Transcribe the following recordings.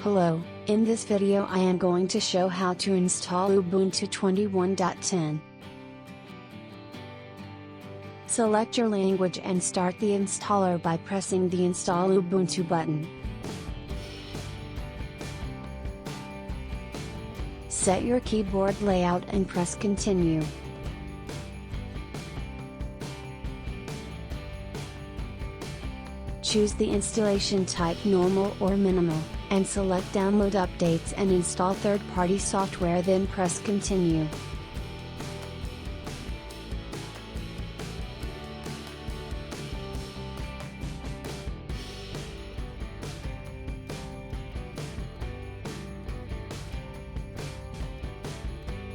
Hello, in this video I am going to show how to install Ubuntu 21.10. Select your language and start the installer by pressing the Install Ubuntu button. Set your keyboard layout and press Continue. Choose the installation type Normal or Minimal, and select Download Updates and install third-party software, then press Continue.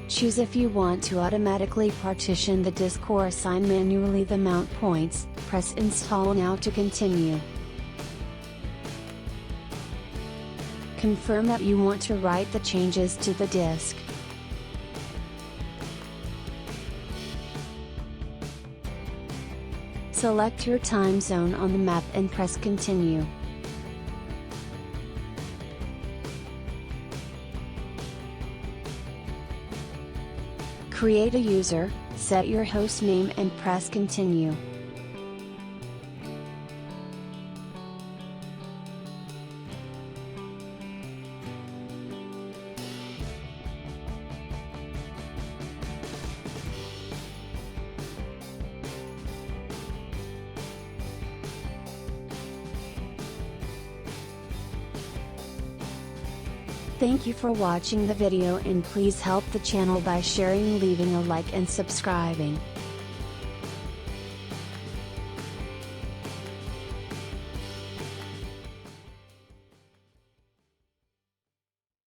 Choose if you want to automatically partition the disk or assign manually the mount points. Press Install Now to continue. Confirm that you want to write the changes to the disk. Select your time zone on the map and press Continue. Create a user, set your host name and press Continue. Thank you for watching the video, and please help the channel by sharing, leaving a like and subscribing.